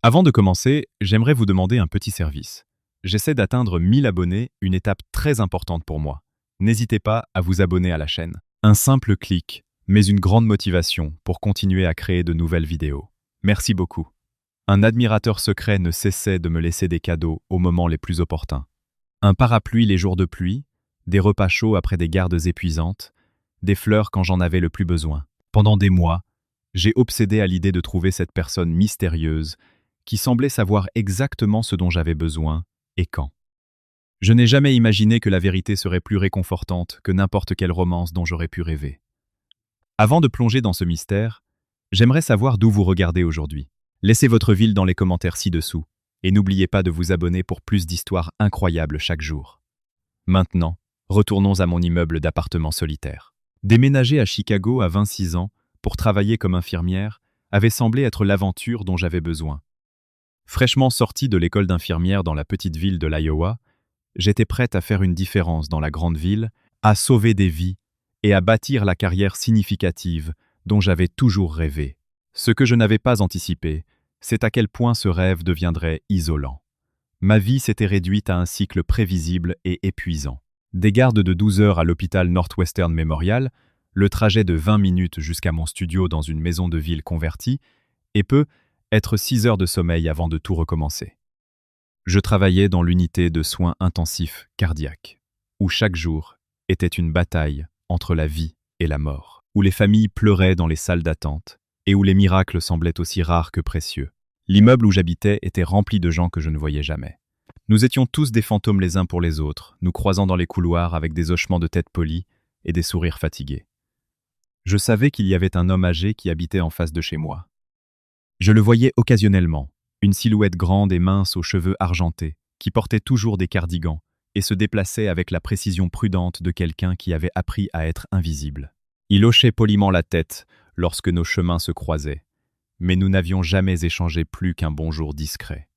Avant de commencer, j'aimerais vous demander un petit service. J'essaie d'atteindre 1000 abonnés, une étape très importante pour moi. N'hésitez pas à vous abonner à la chaîne. Un simple clic, mais une grande motivation pour continuer à créer de nouvelles vidéos. Merci beaucoup. Un admirateur secret ne cessait de me laisser des cadeaux aux moments les plus opportuns. Un parapluie les jours de pluie, des repas chauds après des gardes épuisantes, des fleurs quand j'en avais le plus besoin. Pendant des mois, j'ai obsédé à l'idée de trouver cette personne mystérieuse qui semblait savoir exactement ce dont j'avais besoin et quand. Je n'ai jamais imaginé que la vérité serait plus réconfortante que n'importe quelle romance dont j'aurais pu rêver. Avant de plonger dans ce mystère, j'aimerais savoir d'où vous regardez aujourd'hui. Laissez votre ville dans les commentaires ci-dessous et n'oubliez pas de vous abonner pour plus d'histoires incroyables chaque jour. Maintenant, retournons à mon immeuble d'appartement solitaire. Déménager à Chicago à 26 ans pour travailler comme infirmière avait semblé être l'aventure dont j'avais besoin. Fraîchement sortie de l'école d'infirmière dans la petite ville de l'Iowa, j'étais prête à faire une différence dans la grande ville, à sauver des vies et à bâtir la carrière significative dont j'avais toujours rêvé. Ce que je n'avais pas anticipé, c'est à quel point ce rêve deviendrait isolant. Ma vie s'était réduite à un cycle prévisible et épuisant. Des gardes de 12 heures à l'hôpital Northwestern Memorial, le trajet de 20 minutes jusqu'à mon studio dans une maison de ville convertie, et être 6 heures de sommeil avant de tout recommencer. Je travaillais dans l'unité de soins intensifs cardiaques, où chaque jour était une bataille entre la vie et la mort, où les familles pleuraient dans les salles d'attente et où les miracles semblaient aussi rares que précieux. L'immeuble où j'habitais était rempli de gens que je ne voyais jamais. Nous étions tous des fantômes les uns pour les autres, nous croisant dans les couloirs avec des hochements de tête polis et des sourires fatigués. Je savais qu'il y avait un homme âgé qui habitait en face de chez moi. Je le voyais occasionnellement, une silhouette grande et mince aux cheveux argentés, qui portait toujours des cardigans et se déplaçait avec la précision prudente de quelqu'un qui avait appris à être invisible. Il hochait poliment la tête lorsque nos chemins se croisaient, mais nous n'avions jamais échangé plus qu'un bonjour discret.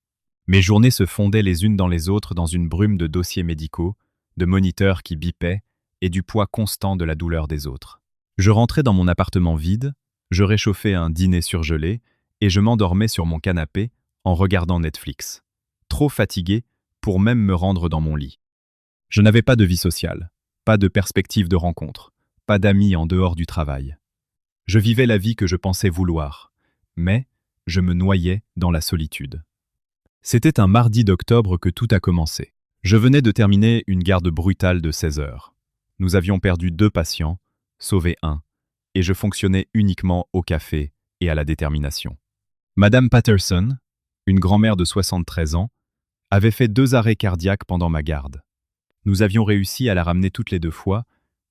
Mes journées se fondaient les unes dans les autres dans une brume de dossiers médicaux, de moniteurs qui bipaient et du poids constant de la douleur des autres. Je rentrais dans mon appartement vide, je réchauffais un dîner surgelé, et je m'endormais sur mon canapé en regardant Netflix, trop fatigué pour même me rendre dans mon lit. Je n'avais pas de vie sociale, pas de perspective de rencontre, pas d'amis en dehors du travail. Je vivais la vie que je pensais vouloir, mais je me noyais dans la solitude. C'était un mardi d'octobre que tout a commencé. Je venais de terminer une garde brutale de 16 heures. Nous avions perdu 2 patients, sauvé un, et je fonctionnais uniquement au café et à la détermination. Madame Patterson, une grand-mère de 73 ans, avait fait 2 arrêts cardiaques pendant ma garde. Nous avions réussi à la ramener toutes les 2 fois,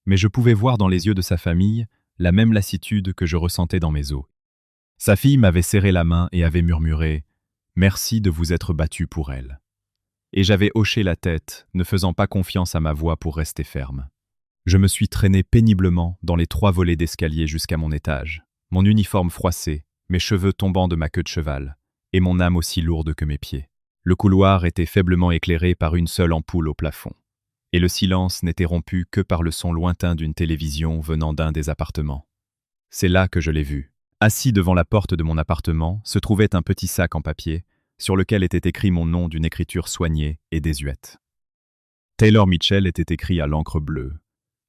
mais je pouvais voir dans les yeux de sa famille la même lassitude que je ressentais dans mes os. Sa fille m'avait serré la main et avait murmuré « Merci de vous être battu pour elle ». Et j'avais hoché la tête, ne faisant pas confiance à ma voix pour rester ferme. Je me suis traîné péniblement dans les 3 volets d'escalier jusqu'à mon étage, mon uniforme froissé, mes cheveux tombant de ma queue de cheval, et mon âme aussi lourde que mes pieds. Le couloir était faiblement éclairé par une seule ampoule au plafond, et le silence n'était rompu que par le son lointain d'une télévision venant d'un des appartements. C'est là que je l'ai vu. Assis devant la porte de mon appartement se trouvait un petit sac en papier, sur lequel était écrit mon nom d'une écriture soignée et désuète. Taylor Mitchell était écrit à l'encre bleue.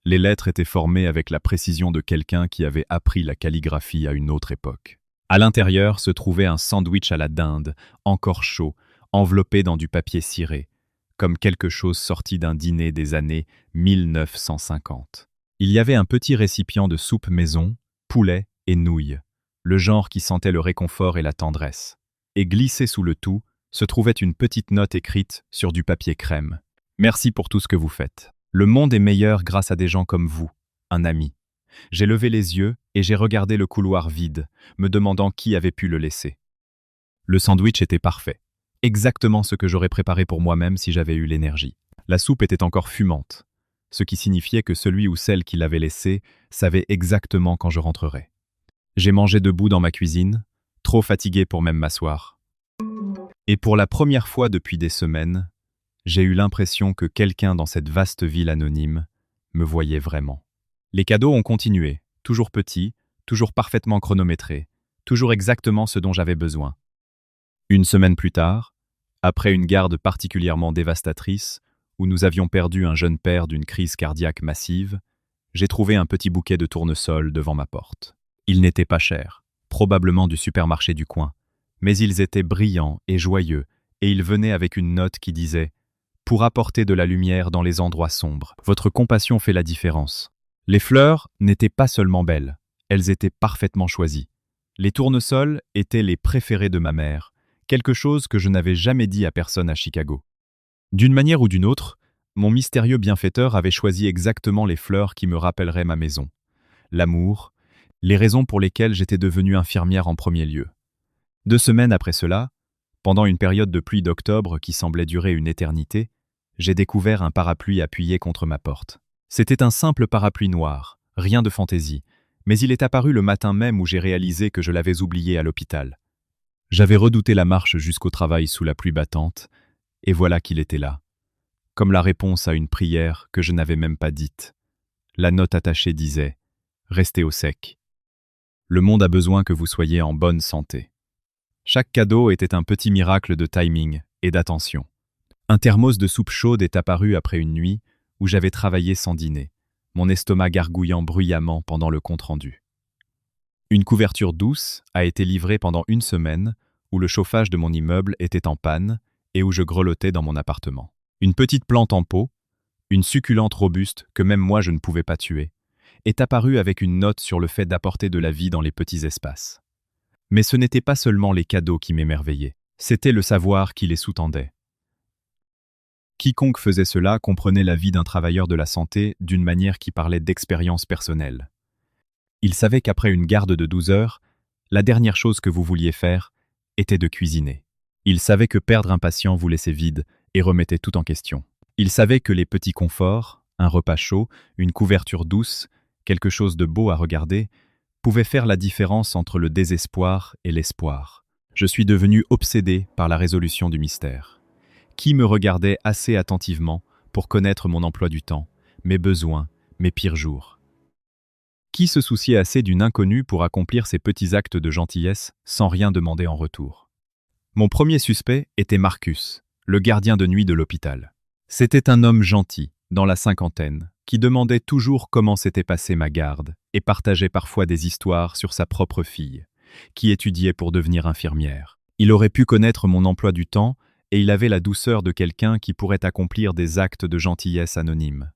Les lettres étaient formées avec la précision de quelqu'un qui avait appris la calligraphie à une autre époque. À l'intérieur se trouvait un sandwich à la dinde, encore chaud, enveloppé dans du papier ciré, comme quelque chose sorti d'un dîner des années 1950. Il y avait un petit récipient de soupe maison, poulet et nouilles, le genre qui sentait le réconfort et la tendresse. Et glissé sous le tout, se trouvait une petite note écrite sur du papier crème. « Merci pour tout ce que vous faites. Le monde est meilleur grâce à des gens comme vous, un ami. » J'ai levé les yeux et j'ai regardé le couloir vide, me demandant qui avait pu le laisser. Le sandwich était parfait, exactement ce que j'aurais préparé pour moi-même si j'avais eu l'énergie. La soupe était encore fumante, ce qui signifiait que celui ou celle qui l'avait laissée savait exactement quand je rentrerais. J'ai mangé debout dans ma cuisine, trop fatigué pour même m'asseoir. Et pour la première fois depuis des semaines, j'ai eu l'impression que quelqu'un dans cette vaste ville anonyme me voyait vraiment. Les cadeaux ont continué, toujours petits, toujours parfaitement chronométrés, toujours exactement ce dont j'avais besoin. Une semaine plus tard, après une garde particulièrement dévastatrice, où nous avions perdu un jeune père d'une crise cardiaque massive, j'ai trouvé un petit bouquet de tournesols devant ma porte. Ils n'étaient pas chers, probablement du supermarché du coin, mais ils étaient brillants et joyeux, et ils venaient avec une note qui disait « Pour apporter de la lumière dans les endroits sombres, votre compassion fait la différence ». Les fleurs n'étaient pas seulement belles, elles étaient parfaitement choisies. Les tournesols étaient les préférés de ma mère, quelque chose que je n'avais jamais dit à personne à Chicago. D'une manière ou d'une autre, mon mystérieux bienfaiteur avait choisi exactement les fleurs qui me rappelleraient ma maison. L'amour, les raisons pour lesquelles j'étais devenue infirmière en premier lieu. 2 semaines après cela, pendant une période de pluie d'octobre qui semblait durer une éternité, j'ai découvert un parapluie appuyé contre ma porte. C'était un simple parapluie noir, rien de fantaisie, mais il est apparu le matin même où j'ai réalisé que je l'avais oublié à l'hôpital. J'avais redouté la marche jusqu'au travail sous la pluie battante, et voilà qu'il était là, comme la réponse à une prière que je n'avais même pas dite. La note attachée disait « Restez au sec. Le monde a besoin que vous soyez en bonne santé. » Chaque cadeau était un petit miracle de timing et d'attention. Un thermos de soupe chaude est apparu après une nuit où j'avais travaillé sans dîner, mon estomac gargouillant bruyamment pendant le compte-rendu. Une couverture douce a été livrée pendant 1 semaine où le chauffage de mon immeuble était en panne et où je grelottais dans mon appartement. Une petite plante en pot, une succulente robuste que même moi je ne pouvais pas tuer, est apparue avec une note sur le fait d'apporter de la vie dans les petits espaces. Mais ce n'était pas seulement les cadeaux qui m'émerveillaient, c'était le savoir qui les sous-tendait. Quiconque faisait cela comprenait la vie d'un travailleur de la santé d'une manière qui parlait d'expérience personnelle. Il savait qu'après une garde de 12 heures, la dernière chose que vous vouliez faire était de cuisiner. Il savait que perdre un patient vous laissait vide et remettait tout en question. Il savait que les petits conforts, un repas chaud, une couverture douce, quelque chose de beau à regarder, pouvaient faire la différence entre le désespoir et l'espoir. Je suis devenu obsédé par la résolution du mystère. Qui me regardait assez attentivement pour connaître mon emploi du temps, mes besoins, mes pires jours? Qui se souciait assez d'une inconnue pour accomplir ces petits actes de gentillesse sans rien demander en retour? Mon premier suspect était Marcus, le gardien de nuit de l'hôpital. C'était un homme gentil, dans la cinquantaine, qui demandait toujours comment s'était passée ma garde et partageait parfois des histoires sur sa propre fille, qui étudiait pour devenir infirmière. Il aurait pu connaître mon emploi du temps et il avait la douceur de quelqu'un qui pourrait accomplir des actes de gentillesse anonymes.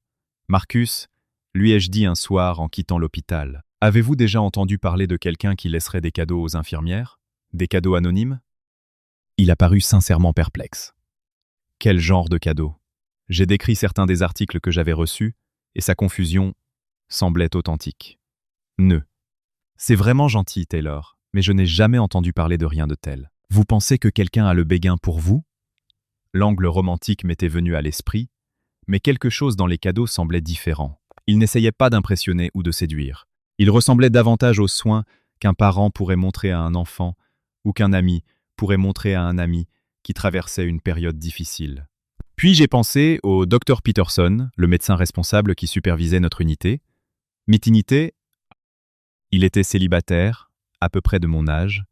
Marcus, lui ai-je dit un soir en quittant l'hôpital, avez-vous déjà entendu parler de quelqu'un qui laisserait des cadeaux aux infirmières? Des cadeaux anonymes? Il apparut sincèrement perplexe. Quel genre de cadeaux? J'ai décrit certains des articles que j'avais reçus, et sa confusion semblait authentique. C'est vraiment gentil, Taylor, mais je n'ai jamais entendu parler de rien de tel. Vous pensez que quelqu'un a le béguin pour vous? L'angle romantique m'était venu à l'esprit, mais quelque chose dans les cadeaux semblait différent. Il n'essayait pas d'impressionner ou de séduire. Il ressemblait davantage aux soins qu'un parent pourrait montrer à un enfant, ou qu'un ami pourrait montrer à un ami qui traversait une période difficile. Puis j'ai pensé au Dr Peterson, le médecin responsable qui supervisait notre unité. Unité, il était célibataire, à peu près de mon âge,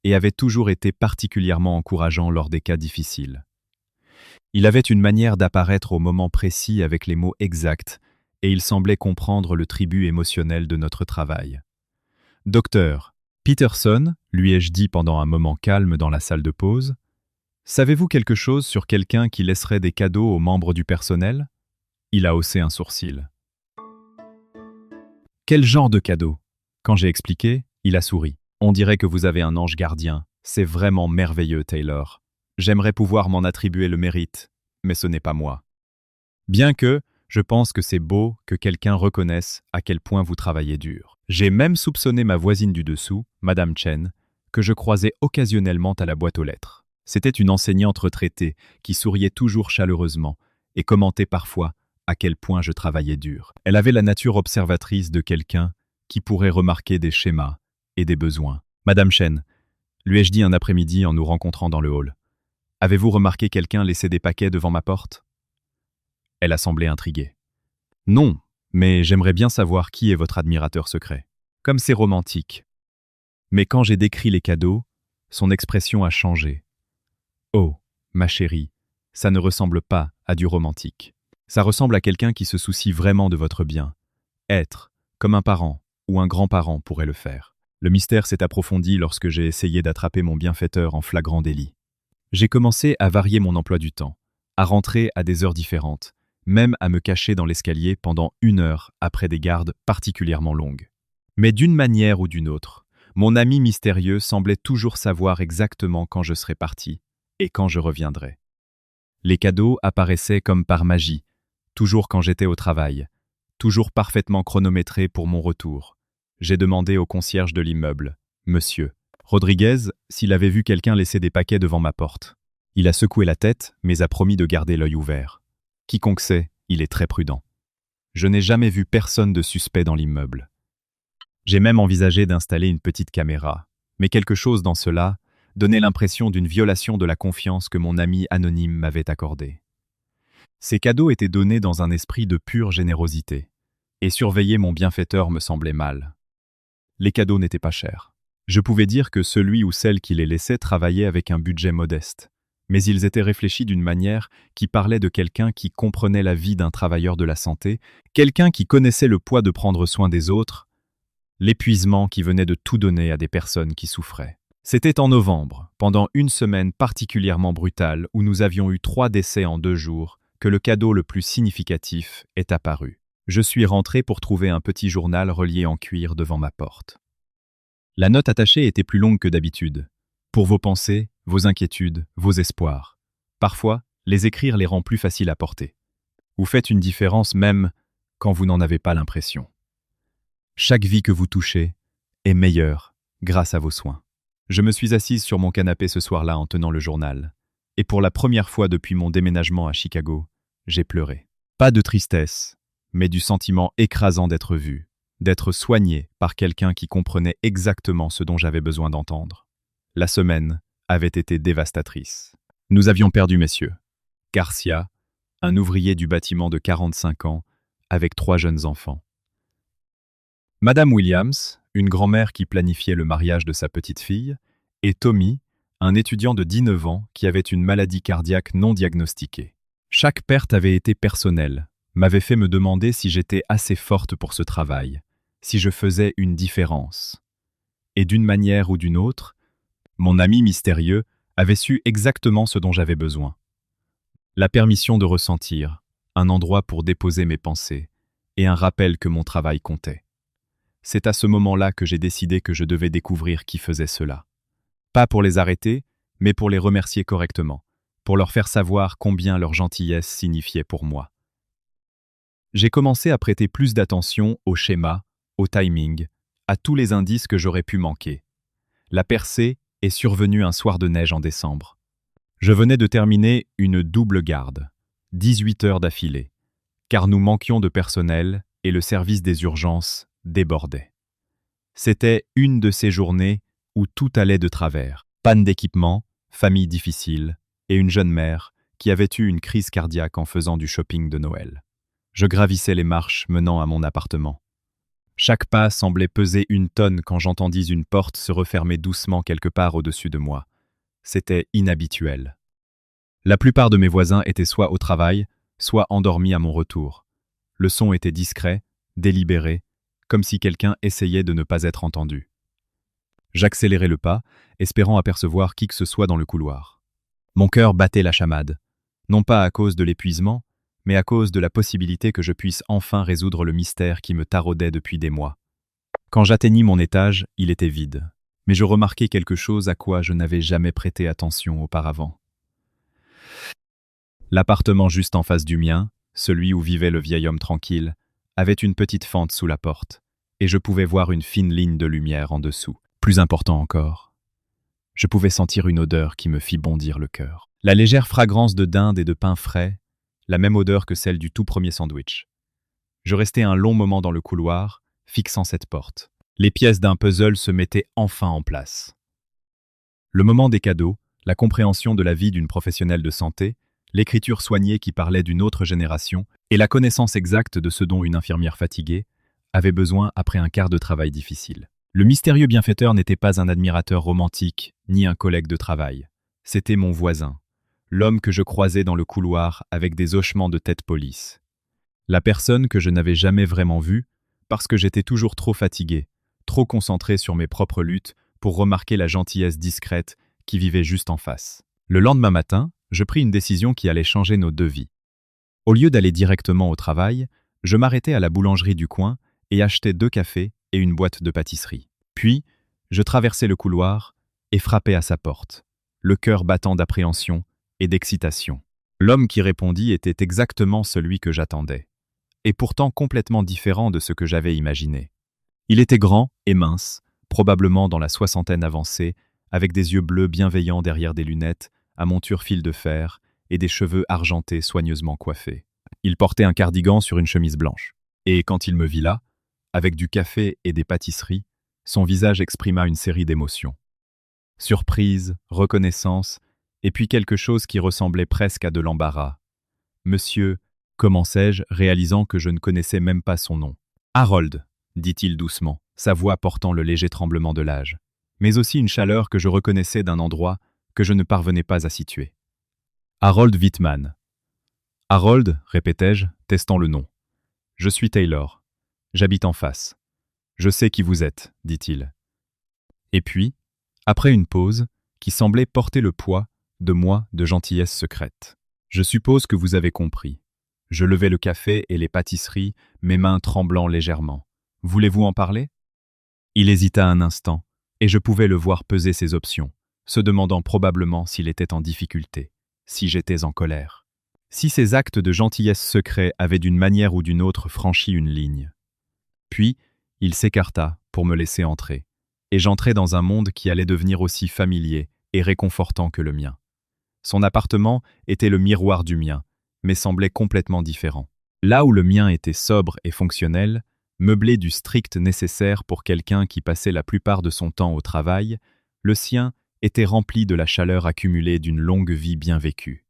et avait toujours été particulièrement encourageant lors des cas difficiles. Il avait une manière d'apparaître au moment précis avec les mots exacts, et il semblait comprendre le tribut émotionnel de notre travail. « Docteur Peterson, lui ai-je dit pendant un moment calme dans la salle de pause, savez-vous quelque chose sur quelqu'un qui laisserait des cadeaux aux membres du personnel ?» Il a haussé un sourcil. « Quel genre de cadeau ?» Quand j'ai expliqué, il a souri. « On dirait que vous avez un ange gardien. C'est vraiment merveilleux, Taylor. J'aimerais pouvoir m'en attribuer le mérite, mais ce n'est pas moi. Bien que, je pense que c'est beau que quelqu'un reconnaisse à quel point vous travaillez dur. J'ai même soupçonné ma voisine du dessous, Madame Chen, que je croisais occasionnellement à la boîte aux lettres. C'était une enseignante retraitée qui souriait toujours chaleureusement et commentait parfois à quel point je travaillais dur. Elle avait la nature observatrice de quelqu'un qui pourrait remarquer des schémas et des besoins. « Madame Chen, lui ai-je dit un après-midi en nous rencontrant dans le hall, avez-vous remarqué quelqu'un laisser des paquets devant ma porte ?» Elle a semblé intriguée. « Non, mais j'aimerais bien savoir qui est votre admirateur secret. Comme c'est romantique. » Mais quand j'ai décrit les cadeaux, son expression a changé. Oh, ma chérie, ça ne ressemble pas à du romantique. Ça ressemble à quelqu'un qui se soucie vraiment de votre bien. Être, comme un parent ou un grand-parent pourrait le faire. Le mystère s'est approfondi lorsque j'ai essayé d'attraper mon bienfaiteur en flagrant délit. J'ai commencé à varier mon emploi du temps, à rentrer à des heures différentes, même à me cacher dans l'escalier pendant 1 heure après des gardes particulièrement longues. Mais d'une manière ou d'une autre, mon ami mystérieux semblait toujours savoir exactement quand je serais parti et quand je reviendrais. Les cadeaux apparaissaient comme par magie, toujours quand j'étais au travail, toujours parfaitement chronométrés pour mon retour. J'ai demandé au concierge de l'immeuble, Monsieur Rodriguez, s'il avait vu quelqu'un laisser des paquets devant ma porte. Il a secoué la tête, mais a promis de garder l'œil ouvert. Quiconque sait, il est très prudent. Je n'ai jamais vu personne de suspect dans l'immeuble. J'ai même envisagé d'installer une petite caméra, mais quelque chose dans cela donnait l'impression d'une violation de la confiance que mon ami anonyme m'avait accordée. Ces cadeaux étaient donnés dans un esprit de pure générosité, et surveiller mon bienfaiteur me semblait mal. Les cadeaux n'étaient pas chers. Je pouvais dire que celui ou celle qui les laissait travaillait avec un budget modeste, mais ils étaient réfléchis d'une manière qui parlait de quelqu'un qui comprenait la vie d'un travailleur de la santé, quelqu'un qui connaissait le poids de prendre soin des autres, l'épuisement qui venait de tout donner à des personnes qui souffraient. C'était en novembre, pendant une semaine particulièrement brutale où nous avions eu 3 décès en 2 jours, que le cadeau le plus significatif est apparu. Je suis rentré pour trouver un petit journal relié en cuir devant ma porte. La note attachée était plus longue que d'habitude. Pour vos pensées, vos inquiétudes, vos espoirs. Parfois, les écrire les rend plus faciles à porter. Vous faites une différence même quand vous n'en avez pas l'impression. Chaque vie que vous touchez est meilleure grâce à vos soins. Je me suis assise sur mon canapé ce soir-là en tenant le journal. Et pour la première fois depuis mon déménagement à Chicago, j'ai pleuré. Pas de tristesse, mais du sentiment écrasant d'être vu, d'être soigné par quelqu'un qui comprenait exactement ce dont j'avais besoin d'entendre. La semaine avait été dévastatrice. Nous avions perdu messieurs Garcia, un ouvrier du bâtiment de 45 ans, avec 3 jeunes enfants. Madame Williams, une grand-mère qui planifiait le mariage de sa petite-fille, et Tommy, un étudiant de 19 ans qui avait une maladie cardiaque non diagnostiquée. Chaque perte avait été personnelle, m'avait fait me demander si j'étais assez forte pour ce travail, si je faisais une différence. Et d'une manière ou d'une autre, mon ami mystérieux avait su exactement ce dont j'avais besoin. La permission de ressentir, un endroit pour déposer mes pensées, et un rappel que mon travail comptait. C'est à ce moment-là que j'ai décidé que je devais découvrir qui faisait cela. Pas pour les arrêter, mais pour les remercier correctement, pour leur faire savoir combien leur gentillesse signifiait pour moi. J'ai commencé à prêter plus d'attention au schéma, au timing, à tous les indices que j'aurais pu manquer. La percée est survenue un soir de neige en décembre. Je venais de terminer une double garde, 18 heures d'affilée, car nous manquions de personnel et le service des urgences débordait. C'était une de ces journées où tout allait de travers. Panne d'équipement, famille difficile et une jeune mère qui avait eu une crise cardiaque en faisant du shopping de Noël. Je gravissais les marches menant à mon appartement. Chaque pas semblait peser 1 tonne quand j'entendis une porte se refermer doucement quelque part au-dessus de moi. C'était inhabituel. La plupart de mes voisins étaient soit au travail, soit endormis à mon retour. Le son était discret, délibéré, comme si quelqu'un essayait de ne pas être entendu. J'accélérai le pas, espérant apercevoir qui que ce soit dans le couloir. Mon cœur battait la chamade, non pas à cause de l'épuisement, mais à cause de la possibilité que je puisse enfin résoudre le mystère qui me taraudait depuis des mois. Quand j'atteignis mon étage, il était vide, mais je remarquai quelque chose à quoi je n'avais jamais prêté attention auparavant. L'appartement juste en face du mien, celui où vivait le vieil homme tranquille, avait une petite fente sous la porte, et je pouvais voir une fine ligne de lumière en dessous. Plus important encore, je pouvais sentir une odeur qui me fit bondir le cœur. La légère fragrance de dinde et de pain frais, la même odeur que celle du tout premier sandwich. Je restai un long moment dans le couloir, fixant cette porte. Les pièces d'un puzzle se mettaient enfin en place. Le moment des cadeaux, la compréhension de la vie d'une professionnelle de santé, l'écriture soignée qui parlait d'une autre génération et la connaissance exacte de ce dont une infirmière fatiguée avait besoin après un quart de travail difficile. Le mystérieux bienfaiteur n'était pas un admirateur romantique, ni un collègue de travail. C'était mon voisin, l'homme que je croisais dans le couloir avec des hochements de tête police. La personne que je n'avais jamais vraiment vue, parce que j'étais toujours trop fatigué, trop concentré sur mes propres luttes pour remarquer la gentillesse discrète qui vivait juste en face. Le lendemain matin, je pris une décision qui allait changer nos deux vies. Au lieu d'aller directement au travail, je m'arrêtais à la boulangerie du coin et achetais 2 cafés et une boîte de pâtisserie. Puis, je traversais le couloir et frappais à sa porte, le cœur battant d'appréhension et d'excitation. L'homme qui répondit était exactement celui que j'attendais, et pourtant complètement différent de ce que j'avais imaginé. Il était grand et mince, probablement dans la soixantaine avancée, avec des yeux bleus bienveillants derrière des lunettes, à monture fil de fer, et des cheveux argentés soigneusement coiffés. Il portait un cardigan sur une chemise blanche. Et quand il me vit là, avec du café et des pâtisseries, son visage exprima une série d'émotions. Surprise, reconnaissance, et puis quelque chose qui ressemblait presque à de l'embarras. « Monsieur », commençai-je, réalisant que je ne connaissais même pas son nom. « Harold », dit-il doucement, sa voix portant le léger tremblement de l'âge, mais aussi une chaleur que je reconnaissais d'un endroit que je ne parvenais pas à situer. « Harold Wittmann. »« Harold », répétai-je, testant le nom. « Je suis Taylor. J'habite en face. Je sais qui vous êtes, dit-il. Et puis, après une pause, qui semblait porter le poids de moi de gentillesse secrète. Je suppose que vous avez compris. Je levai le café et les pâtisseries, mes mains tremblant légèrement. Voulez-vous en parler? Il hésita un instant, et je pouvais le voir peser ses options, se demandant probablement s'il était en difficulté, si j'étais en colère, si ces actes de gentillesse secrets avaient d'une manière ou d'une autre franchi une ligne. Puis, il s'écarta pour me laisser entrer, et j'entrai dans un monde qui allait devenir aussi familier et réconfortant que le mien. Son appartement était le miroir du mien, mais semblait complètement différent. Là où le mien était sobre et fonctionnel, meublé du strict nécessaire pour quelqu'un qui passait la plupart de son temps au travail, le sien était rempli de la chaleur accumulée d'une longue vie bien vécue.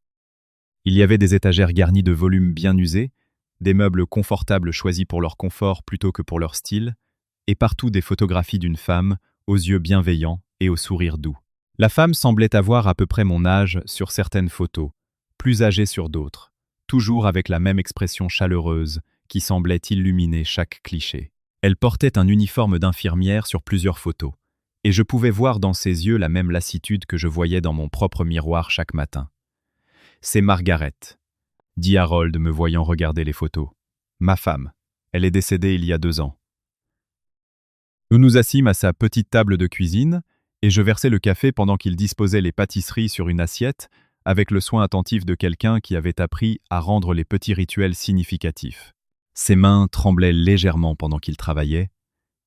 Il y avait des étagères garnies de volumes bien usés, des meubles confortables choisis pour leur confort plutôt que pour leur style, et partout des photographies d'une femme, aux yeux bienveillants et au sourire doux. La femme semblait avoir à peu près mon âge sur certaines photos, plus âgée sur d'autres, toujours avec la même expression chaleureuse qui semblait illuminer chaque cliché. Elle portait un uniforme d'infirmière sur plusieurs photos, et je pouvais voir dans ses yeux la même lassitude que je voyais dans mon propre miroir chaque matin. « C'est Margaret », dit Harold me voyant regarder les photos. « Ma femme. Elle est décédée il y a 2 ans. » Nous nous assîmes à sa petite table de cuisine, et je versai le café pendant qu'il disposait les pâtisseries sur une assiette, avec le soin attentif de quelqu'un qui avait appris à rendre les petits rituels significatifs. Ses mains tremblaient légèrement pendant qu'il travaillait,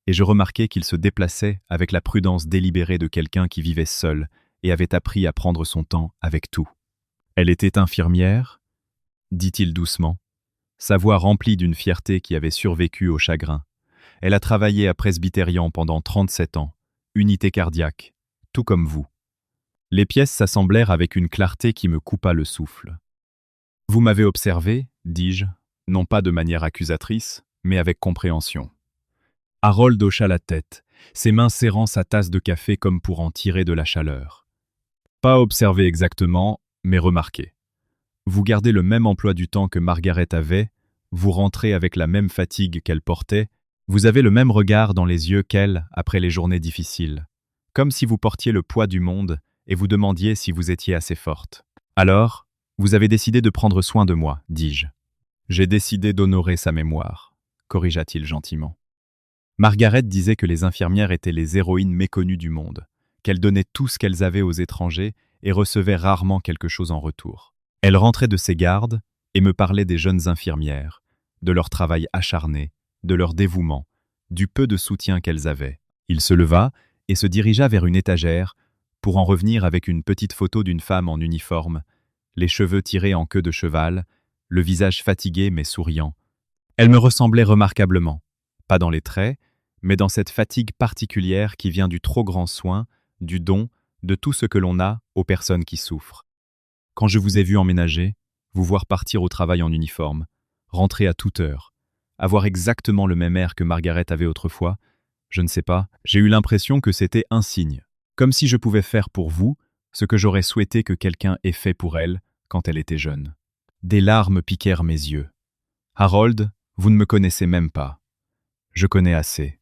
et je remarquai qu'il se déplaçait avec la prudence délibérée de quelqu'un qui vivait seul et avait appris à prendre son temps avec tout. « Elle était infirmière ?» dit-il doucement, sa voix remplie d'une fierté qui avait survécu au chagrin. « Elle a travaillé à Presbytérian pendant 37 ans, unité cardiaque, tout comme vous. » Les pièces s'assemblèrent avec une clarté qui me coupa le souffle. « Vous m'avez observé, dis-je, non pas de manière accusatrice, mais avec compréhension. » Harold hocha la tête, ses mains serrant sa tasse de café comme pour en tirer de la chaleur. « Pas observé exactement, mais remarqué. Vous gardez le même emploi du temps que Margaret avait, vous rentrez avec la même fatigue qu'elle portait, vous avez le même regard dans les yeux qu'elle après les journées difficiles, comme si vous portiez le poids du monde et vous demandiez si vous étiez assez forte. Alors, vous avez décidé de prendre soin de moi, dis-je. J'ai décidé d'honorer sa mémoire, corrigea-t-il gentiment. Margaret disait que les infirmières étaient les héroïnes méconnues du monde, qu'elles donnaient tout ce qu'elles avaient aux étrangers et recevaient rarement quelque chose en retour. Elle rentrait de ses gardes et me parlait des jeunes infirmières, de leur travail acharné, de leur dévouement, du peu de soutien qu'elles avaient. Il se leva et se dirigea vers une étagère pour en revenir avec une petite photo d'une femme en uniforme, les cheveux tirés en queue de cheval, le visage fatigué mais souriant. Elle me ressemblait remarquablement, pas dans les traits, mais dans cette fatigue particulière qui vient du trop grand soin, du don, de tout ce que l'on a aux personnes qui souffrent. Quand je vous ai vu emménager, vous voir partir au travail en uniforme, rentrer à toute heure, avoir exactement le même air que Margaret avait autrefois, je ne sais pas, j'ai eu l'impression que c'était un signe, comme si je pouvais faire pour vous ce que j'aurais souhaité que quelqu'un ait fait pour elle quand elle était jeune. Des larmes piquèrent mes yeux. Harold, vous ne me connaissez même pas. Je connais assez,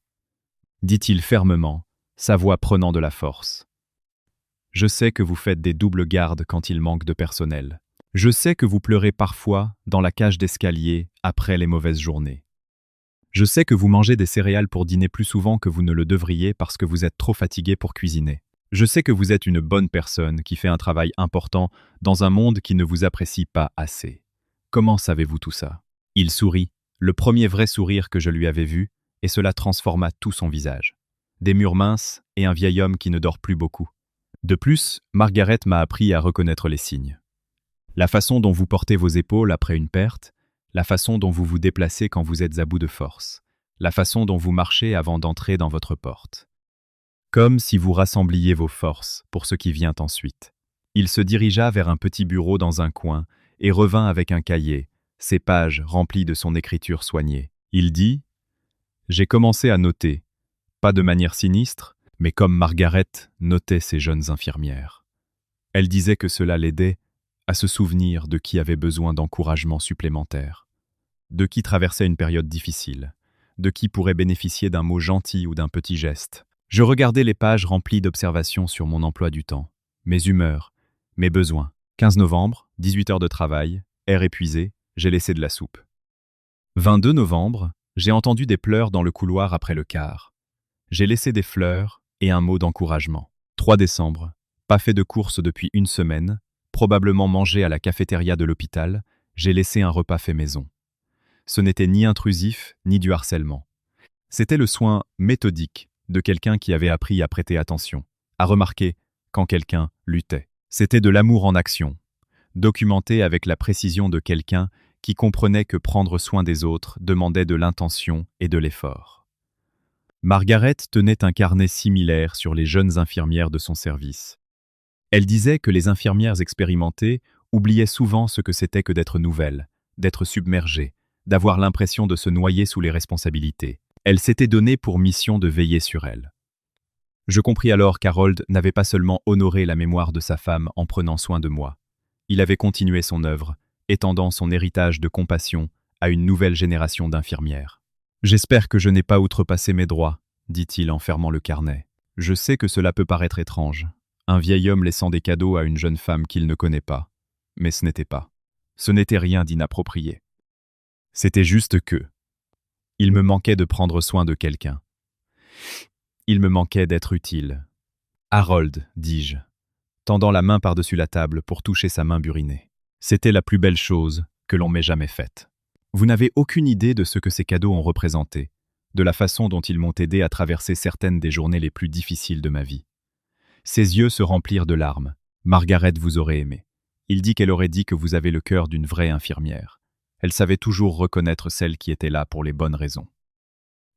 dit-il fermement, sa voix prenant de la force. Je sais que vous faites des doubles gardes quand il manque de personnel. Je sais que vous pleurez parfois dans la cage d'escalier après les mauvaises journées. Je sais que vous mangez des céréales pour dîner plus souvent que vous ne le devriez parce que vous êtes trop fatigué pour cuisiner. Je sais que vous êtes une bonne personne qui fait un travail important dans un monde qui ne vous apprécie pas assez. Comment savez-vous tout ça? Il sourit, le premier vrai sourire que je lui avais vu, et cela transforma tout son visage. Des murs minces et un vieil homme qui ne dort plus beaucoup. De plus, Margaret m'a appris à reconnaître les signes. La façon dont vous portez vos épaules après une perte, la façon dont vous vous déplacez quand vous êtes à bout de force, la façon dont vous marchez avant d'entrer dans votre porte. Comme si vous rassembliez vos forces pour ce qui vient ensuite. Il se dirigea vers un petit bureau dans un coin et revint avec un cahier, ses pages remplies de son écriture soignée. Il dit « J'ai commencé à noter, pas de manière sinistre, mais comme Margaret notait ses jeunes infirmières. Elle disait que cela l'aidait à se souvenir de qui avait besoin d'encouragement supplémentaire, de qui traversait une période difficile, de qui pourrait bénéficier d'un mot gentil ou d'un petit geste. Je regardais les pages remplies d'observations sur mon emploi du temps, mes humeurs, mes besoins. 15 novembre, 18 heures de travail, air épuisé, j'ai laissé de la soupe. 22 novembre, j'ai entendu des pleurs dans le couloir après le quart. J'ai laissé des fleurs et un mot d'encouragement. 3 décembre, pas fait de courses depuis une semaine, probablement mangé à la cafétéria de l'hôpital, j'ai laissé un repas fait maison. Ce n'était ni intrusif, ni du harcèlement. C'était le soin méthodique de quelqu'un qui avait appris à prêter attention, à remarquer quand quelqu'un luttait. C'était de l'amour en action, documenté avec la précision de quelqu'un qui comprenait que prendre soin des autres demandait de l'intention et de l'effort. Margaret tenait un carnet similaire sur les jeunes infirmières de son service. Elle disait que les infirmières expérimentées oubliaient souvent ce que c'était que d'être nouvelles, d'être submergées, d'avoir l'impression de se noyer sous les responsabilités. Elle s'était donnée pour mission de veiller sur elles. Je compris alors qu'Harold n'avait pas seulement honoré la mémoire de sa femme en prenant soin de moi. Il avait continué son œuvre, étendant son héritage de compassion à une nouvelle génération d'infirmières. « J'espère que je n'ai pas outrepassé mes droits, » dit-il en fermant le carnet. « Je sais que cela peut paraître étrange, un vieil homme laissant des cadeaux à une jeune femme qu'il ne connaît pas. Mais ce n'était pas. Ce n'était rien d'inapproprié. C'était juste que il me manquait de prendre soin de quelqu'un. Il me manquait d'être utile. « Harold, dis-je, tendant la main par-dessus la table pour toucher sa main burinée. C'était la plus belle chose que l'on m'ait jamais faite. Vous n'avez aucune idée de ce que ces cadeaux ont représenté, de la façon dont ils m'ont aidé à traverser certaines des journées les plus difficiles de ma vie. » Ses yeux se remplirent de larmes. « Margaret vous aurait aimé. Il dit qu'elle aurait dit que vous avez le cœur d'une vraie infirmière. Elle savait toujours reconnaître celle qui était là pour les bonnes raisons. »«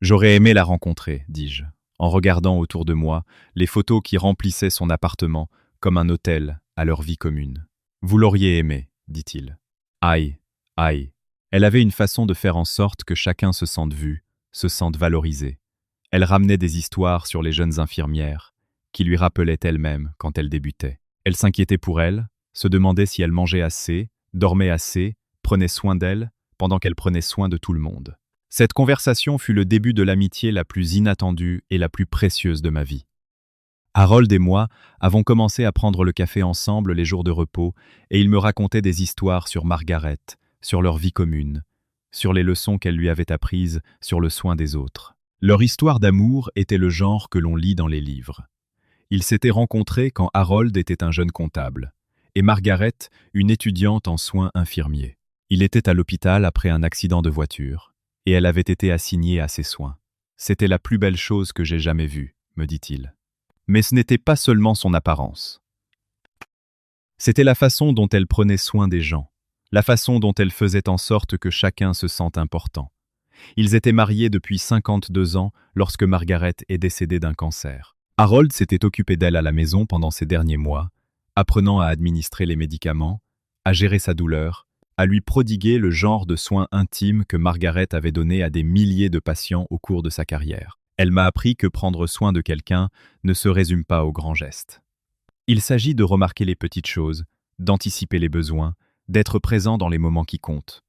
J'aurais aimé la rencontrer, dis-je, en regardant autour de moi les photos qui remplissaient son appartement comme un hôtel à leur vie commune. »« Vous l'auriez aimé, dit-il. Aïe, aïe. » Elle avait une façon de faire en sorte que chacun se sente vu, se sente valorisé. Elle ramenait des histoires sur les jeunes infirmières, qui lui rappelaient elles-mêmes quand elles débutaient. Elle s'inquiétait pour elles, se demandait si elle mangeait assez, dormait assez, prenait soin d'elle, pendant qu'elle prenait soin de tout le monde. Cette conversation fut le début de l'amitié la plus inattendue et la plus précieuse de ma vie. Harold et moi avons commencé à prendre le café ensemble les jours de repos, et il me racontait des histoires sur Margaret, sur leur vie commune, sur les leçons qu'elle lui avait apprises, sur le soin des autres. Leur histoire d'amour était le genre que l'on lit dans les livres. Ils s'étaient rencontrés quand Harold était un jeune comptable, et Margaret, une étudiante en soins infirmiers. Il était à l'hôpital après un accident de voiture, et elle avait été assignée à ses soins. C'était la plus belle chose que j'ai jamais vue, me dit-il. Mais ce n'était pas seulement son apparence. C'était la façon dont elle prenait soin des gens, la façon dont elle faisait en sorte que chacun se sente important. Ils étaient mariés depuis 52 ans lorsque Margaret est décédée d'un cancer. Harold s'était occupé d'elle à la maison pendant ces derniers mois, apprenant à administrer les médicaments, à gérer sa douleur, à lui prodiguer le genre de soins intimes que Margaret avait donné à des milliers de patients au cours de sa carrière. Elle m'a appris que prendre soin de quelqu'un ne se résume pas aux grands gestes. Il s'agit de remarquer les petites choses, d'anticiper les besoins, d'être présent dans les moments qui comptent.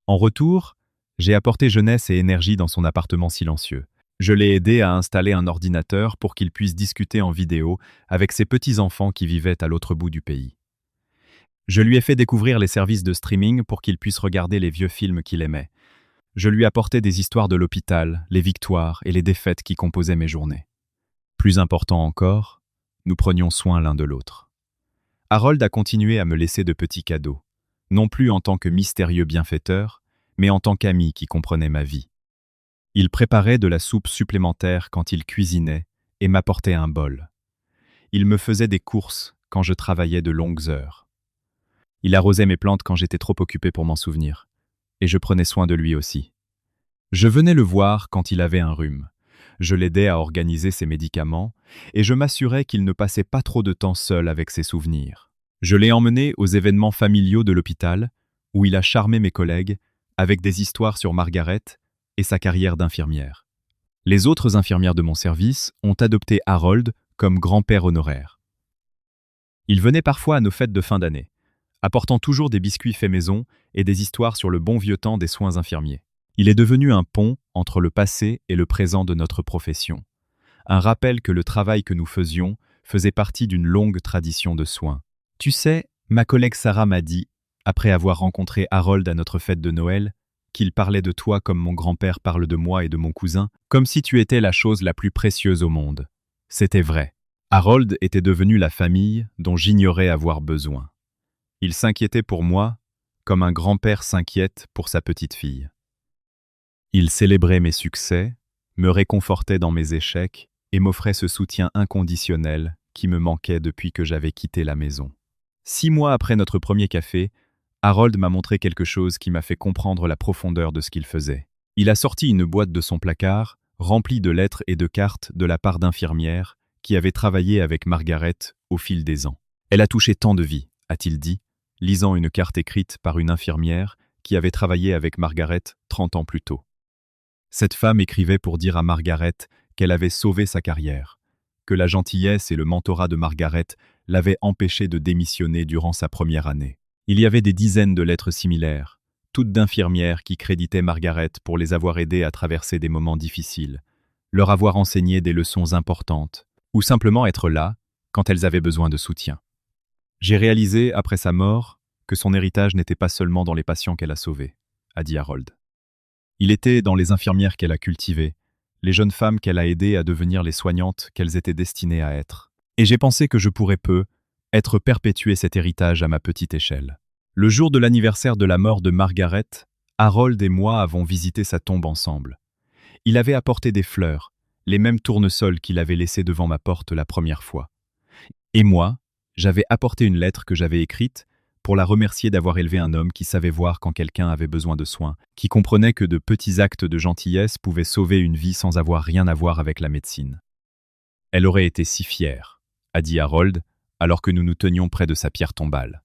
En retour, j'ai apporté jeunesse et énergie dans son appartement silencieux. Je l'ai aidé à installer un ordinateur pour qu'il puisse discuter en vidéo avec ses petits-enfants qui vivaient à l'autre bout du pays. Je lui ai fait découvrir les services de streaming pour qu'il puisse regarder les vieux films qu'il aimait. Je lui apportais des histoires de l'hôpital, les victoires et les défaites qui composaient mes journées. Plus important encore, nous prenions soin l'un de l'autre. Harold a continué à me laisser de petits cadeaux, non plus en tant que mystérieux bienfaiteur, mais en tant qu'ami qui comprenait ma vie. Il préparait de la soupe supplémentaire quand il cuisinait et m'apportait un bol. Il me faisait des courses quand je travaillais de longues heures. Il arrosait mes plantes quand j'étais trop occupé pour m'en souvenir, et je prenais soin de lui aussi. Je venais le voir quand il avait un rhume. Je l'aidais à organiser ses médicaments, et je m'assurais qu'il ne passait pas trop de temps seul avec ses souvenirs. Je l'ai emmené aux événements familiaux de l'hôpital, où il a charmé mes collègues avec des histoires sur Margaret et sa carrière d'infirmière. Les autres infirmières de mon service ont adopté Harold comme grand-père honoraire. Il venait parfois à nos fêtes de fin d'année, apportant toujours des biscuits faits maison et des histoires sur le bon vieux temps des soins infirmiers. Il est devenu un pont entre le passé et le présent de notre profession. Un rappel que le travail que nous faisions faisait partie d'une longue tradition de soins. Tu sais, ma collègue Sarah m'a dit, après avoir rencontré Harold à notre fête de Noël, qu'il parlait de toi comme mon grand-père parle de moi et de mon cousin, comme si tu étais la chose la plus précieuse au monde. C'était vrai. Harold était devenu la famille dont j'ignorais avoir besoin. Il s'inquiétait pour moi, comme un grand-père s'inquiète pour sa petite-fille. Il célébrait mes succès, me réconfortait dans mes échecs et m'offrait ce soutien inconditionnel qui me manquait depuis que j'avais quitté la maison. 6 mois après notre premier café, Harold m'a montré quelque chose qui m'a fait comprendre la profondeur de ce qu'il faisait. Il a sorti une boîte de son placard, remplie de lettres et de cartes de la part d'infirmières qui avaient travaillé avec Margaret au fil des ans. Elle a touché tant de vies, a-t-il dit, lisant une carte écrite par une infirmière qui avait travaillé avec Margaret 30 ans plus tôt. Cette femme écrivait pour dire à Margaret qu'elle avait sauvé sa carrière, que la gentillesse et le mentorat de Margaret l'avaient empêchée de démissionner durant sa première année. Il y avait des dizaines de lettres similaires, toutes d'infirmières qui créditaient Margaret pour les avoir aidées à traverser des moments difficiles, leur avoir enseigné des leçons importantes, ou simplement être là quand elles avaient besoin de soutien. J'ai réalisé, après sa mort, que son héritage n'était pas seulement dans les patients qu'elle a sauvés, a dit Harold. Il était dans les infirmières qu'elle a cultivées, les jeunes femmes qu'elle a aidées à devenir les soignantes qu'elles étaient destinées à être. Et j'ai pensé que je pourrais être perpétuer cet héritage à ma petite échelle. Le jour de l'anniversaire de la mort de Margaret, Harold et moi avons visité sa tombe ensemble. Il avait apporté des fleurs, les mêmes tournesols qu'il avait laissés devant ma porte la première fois. Et moi, j'avais apporté une lettre que j'avais écrite pour la remercier d'avoir élevé un homme qui savait voir quand quelqu'un avait besoin de soins, qui comprenait que de petits actes de gentillesse pouvaient sauver une vie sans avoir rien à voir avec la médecine. Elle aurait été si fière, a dit Harold, alors que nous nous tenions près de sa pierre tombale.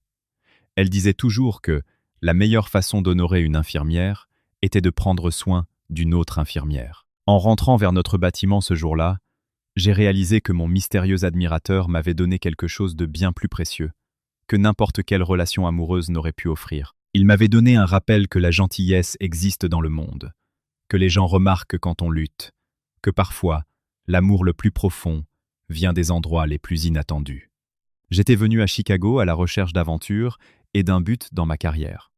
Elle disait toujours que la meilleure façon d'honorer une infirmière était de prendre soin d'une autre infirmière. En rentrant vers notre bâtiment ce jour-là, j'ai réalisé que mon mystérieux admirateur m'avait donné quelque chose de bien plus précieux que n'importe quelle relation amoureuse n'aurait pu offrir. Il m'avait donné un rappel que la gentillesse existe dans le monde, que les gens remarquent quand on lutte, que parfois, l'amour le plus profond vient des endroits les plus inattendus. J'étais venu à Chicago à la recherche d'aventures et d'un but dans ma carrière.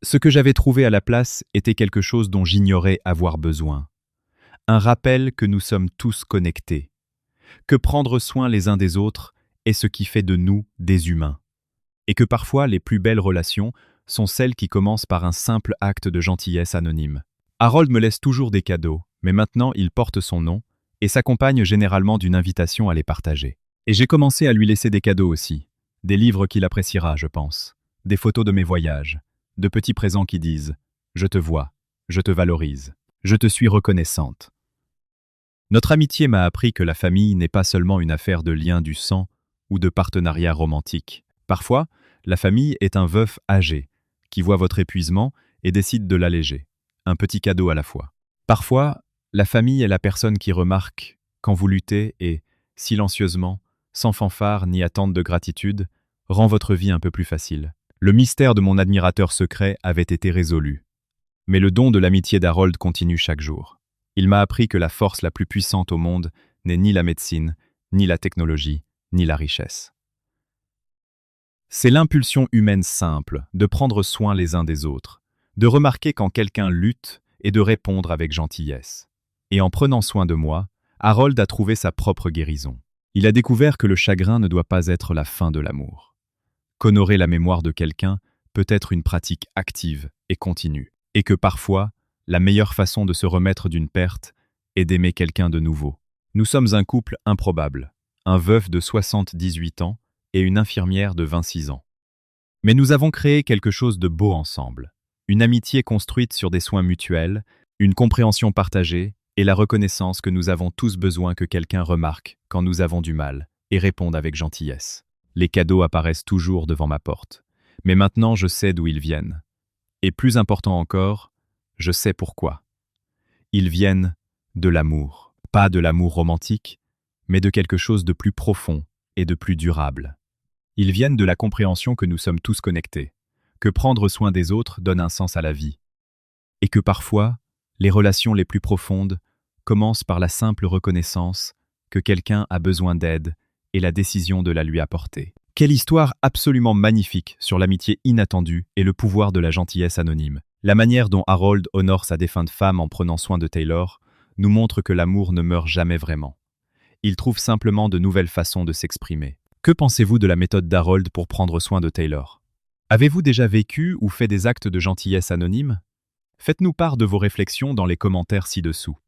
Ce que j'avais trouvé à la place était quelque chose dont j'ignorais avoir besoin. Un rappel que nous sommes tous connectés, que prendre soin les uns des autres est ce qui fait de nous des humains, et que parfois les plus belles relations sont celles qui commencent par un simple acte de gentillesse anonyme. Harold me laisse toujours des cadeaux, mais maintenant il porte son nom et s'accompagne généralement d'une invitation à les partager. Et j'ai commencé à lui laisser des cadeaux aussi, des livres qu'il appréciera, je pense, des photos de mes voyages, de petits présents qui disent « Je te vois, je te valorise, je te suis reconnaissante ». Notre amitié m'a appris que la famille n'est pas seulement une affaire de lien du sang ou de partenariat romantique. Parfois, la famille est un veuf âgé qui voit votre épuisement et décide de l'alléger, un petit cadeau à la fois. Parfois, la famille est la personne qui remarque quand vous luttez et, silencieusement, sans fanfare ni attente de gratitude, rend votre vie un peu plus facile. Le mystère de mon admirateur secret avait été résolu. Mais le don de l'amitié d'Harold continue chaque jour. Il m'a appris que la force la plus puissante au monde n'est ni la médecine, ni la technologie, ni la richesse. C'est l'impulsion humaine simple de prendre soin les uns des autres, de remarquer quand quelqu'un lutte et de répondre avec gentillesse. Et en prenant soin de moi, Harold a trouvé sa propre guérison. Il a découvert que le chagrin ne doit pas être la fin de l'amour. Qu'honorer la mémoire de quelqu'un peut être une pratique active et continue, et que parfois, la meilleure façon de se remettre d'une perte est d'aimer quelqu'un de nouveau. Nous sommes un couple improbable, un veuf de 78 ans et une infirmière de 26 ans. Mais nous avons créé quelque chose de beau ensemble, une amitié construite sur des soins mutuels, une compréhension partagée et la reconnaissance que nous avons tous besoin que quelqu'un remarque quand nous avons du mal et réponde avec gentillesse. Les cadeaux apparaissent toujours devant ma porte, mais maintenant je sais d'où ils viennent. Et plus important encore, je sais pourquoi. Ils viennent de l'amour, pas de l'amour romantique, mais de quelque chose de plus profond et de plus durable. Ils viennent de la compréhension que nous sommes tous connectés, que prendre soin des autres donne un sens à la vie, et que parfois, les relations les plus profondes commencent par la simple reconnaissance que quelqu'un a besoin d'aide et la décision de la lui apporter. Quelle histoire absolument magnifique sur l'amitié inattendue et le pouvoir de la gentillesse anonyme. La manière dont Harold honore sa défunte femme en prenant soin de Taylor nous montre que l'amour ne meurt jamais vraiment. Il trouve simplement de nouvelles façons de s'exprimer. Que pensez-vous de la méthode d'Harold pour prendre soin de Taylor? Avez-vous déjà vécu ou fait des actes de gentillesse anonyme? Faites-nous part de vos réflexions dans les commentaires ci-dessous.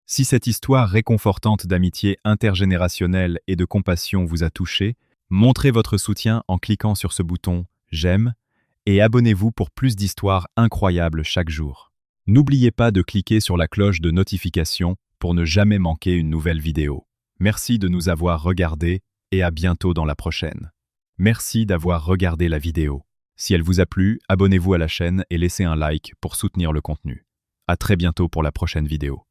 Si cette histoire réconfortante d'amitié intergénérationnelle et de compassion vous a touché, montrez votre soutien en cliquant sur ce bouton « J'aime » et abonnez-vous pour plus d'histoires incroyables chaque jour. N'oubliez pas de cliquer sur la cloche de notification pour ne jamais manquer une nouvelle vidéo. Merci de nous avoir regardés et à bientôt dans la prochaine. Merci d'avoir regardé la vidéo. Si elle vous a plu, abonnez-vous à la chaîne et laissez un like pour soutenir le contenu. À très bientôt pour la prochaine vidéo.